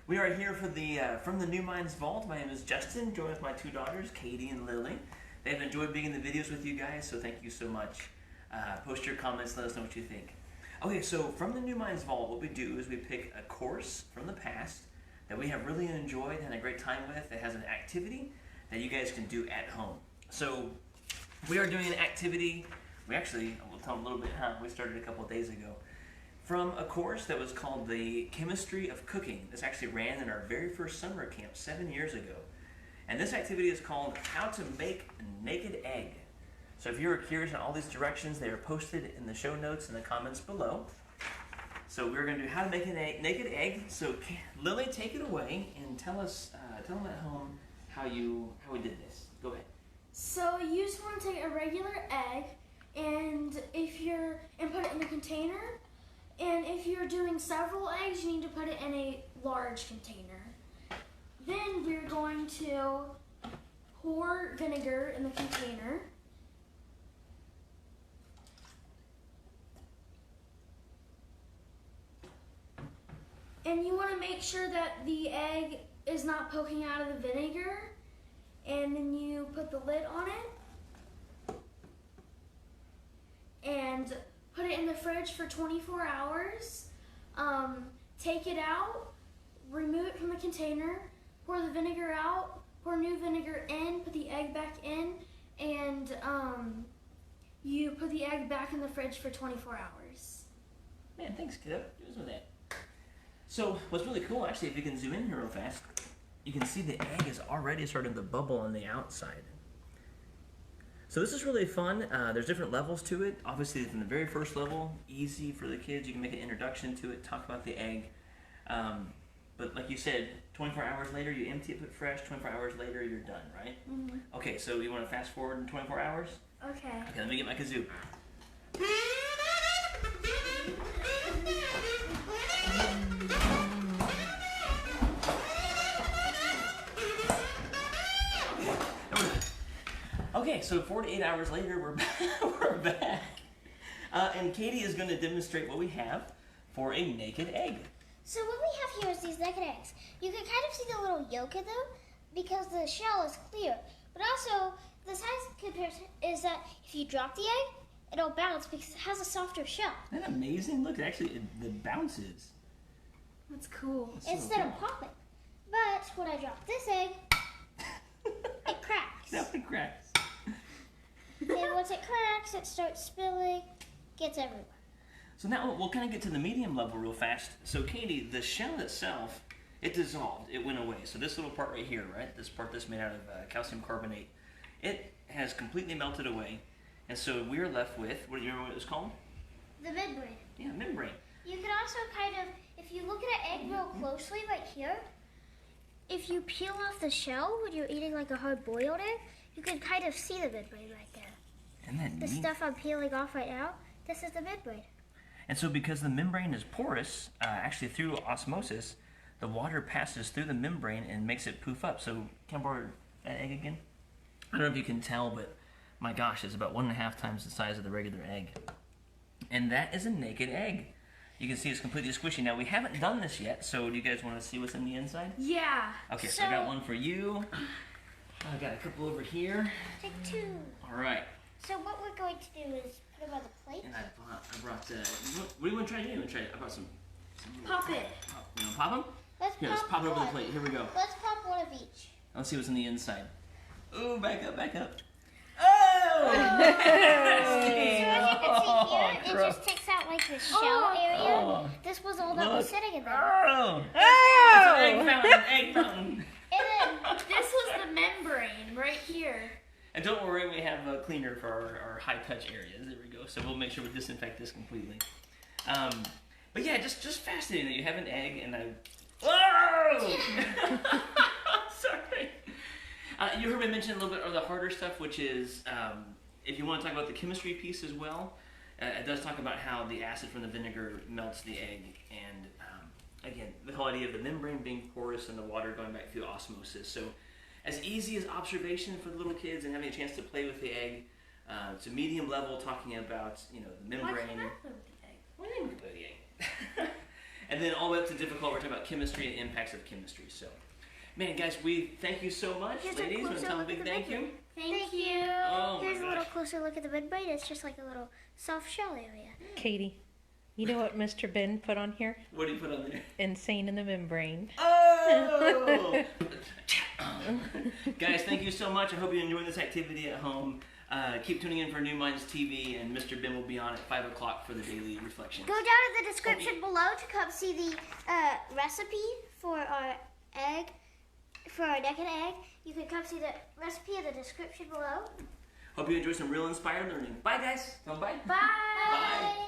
We are here for the from the NuMInds Vault. My name is Justin, joined with my two daughters, Katie and Lily. They've enjoyed being in the videos with you guys, so thank you so much. Post your comments, let us know what you think. Okay, so from the NuMInds Vault, what we do is we pick a course from the past that we have really enjoyed and had a great time with that has an activity that you guys can do at home. So we are doing an activity, we'll tell them a little bit how we started a couple of days ago, from a course that was called the Chemistry of Cooking. This actually ran in our very first summer camp 7 years ago. And this activity is called How to Make a Naked Egg. So if you're curious on all these directions, they are posted in the show notes and the comments below. So we're going to do how to make a naked egg. So Lily, take it away and tell us, tell them at home how we did this. Go ahead. So you just want to take a regular egg and put it in a container. And if you're doing several eggs, you need to put it in a large container. Then we're going to pour vinegar in the container. And you want to make sure that the egg is not poking out of the vinegar. And then you put the lid on it. And put it in the fridge for 24 hours. Take it out, remove it from the container, pour the vinegar out, pour new vinegar in, put the egg back in, and you put the egg back in the fridge for 24 hours. Man, thanks, kiddo. Do us with that. So what's really cool, actually, if you can zoom in here real fast, you can see the egg is already starting to bubble on the outside. So this is really fun. There's different levels to it. Obviously, from the very first level, easy for the kids. You can make an introduction to it, talk about the egg. But like you said, 24 hours later, you empty it, put fresh. 24 hours later, you're done, right? Mm-hmm. Okay, so you want to fast forward in 24 hours? Okay. Okay, let me get my kazoo. Okay, so 4 to 8 hours later, we're back. And Katie is going to demonstrate what we have for a naked egg. So what we have here is these naked eggs. You can kind of see the little yolk in them because the shell is clear. But also, the size comparison is that if you drop the egg, it'll bounce because it has a softer shell. Isn't that amazing? Look, actually, it bounces. That's cool. That's so Instead cool. of popping. But when I drop this egg, it cracks. That one cracks. And once it cracks, it starts spilling, gets everywhere. So now we'll kind of get to the medium level real fast. So Katie, the shell itself, it dissolved. It went away. So this little part right here, right? This part that's made out of calcium carbonate, it has completely melted away. And so we're left with, what do you remember what it was called? The membrane. Yeah, membrane. You can also kind of, if you look at an egg real closely right here, if you peel off the shell when you're eating like a hard-boiled egg, you can kind of see the membrane right there. Isn't that The neat? stuff I'm peeling off right now, this is the membrane. And so because the membrane is porous, actually through osmosis, the water passes through the membrane and makes it poof up. So can I borrow that egg again? I don't know if you can tell, but my gosh, it's about 1.5 times the size of the regular egg. And that is a naked egg. You can see it's completely squishy. Now, we haven't done this yet, so do you guys want to see what's in the inside? Yeah. Okay, so I got one for you. I got a couple over here. Take two. All right. So what we're going to do is put them on the plate. And I brought, what do you want to try to do? You want to try, I brought some Pop it. you want to pop them? Here, let's pop it over the plate. Here we go. Let's pop one of each. Let's see what's in the inside. Ooh, back up, back up. Oh! So as you can see here, it gross. just takes out like the shell area. Oh. This was all that was sitting in there. Oh! It's an egg fountain, egg fountain. And then This was the membrane right here. And don't worry, we have a cleaner for our high-touch areas. There we go. So we'll make sure we disinfect this completely. But yeah, just fascinating that you have an egg and I... Whoa! Sorry. You heard me mention a little bit of the harder stuff, which is if you want to talk about the chemistry piece as well, it does talk about how the acid from the vinegar melts the egg. And again, the whole idea of the membrane being porous and the water going back through osmosis. So as easy as observation for the little kids and having a chance to play with the egg, to medium level talking about the membrane. Why can't I play with the egg? Well, you can play with the egg. And then all the way up to difficult, we're talking about chemistry and impacts of chemistry. So, man, guys, we thank you so much. Here's a Ladies, want to closer tell them a look big at the thank you? midbrain. Thank you. Oh, Here's my a little gosh. closer look at the midbrain. It's just like a little soft shell area. Katie, you know what Mr. Ben put on here? What do you put on there? Insane in the membrane. Oh! Guys, thank you so much. I hope you enjoyed this activity at home. Keep tuning in for NuMInds TV, and Mr. Ben will be on at 5 o'clock for the daily reflections. Go down in the description below to come see the recipe for our egg, for our naked egg. You can come see the recipe in the description below. Hope you enjoy some real inspired learning. Bye, guys. Bye. Bye. Bye.